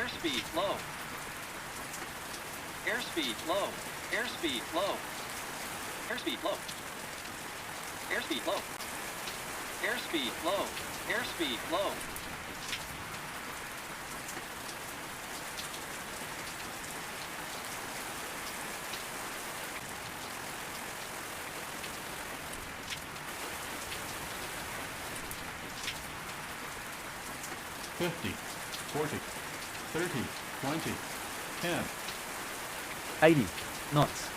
Airspeed low. Airspeed low. Airspeed low. Airspeed low. Airspeed low. Airspeed low. Airspeed low. $50, $40, $30, $20, $10. 80 knots.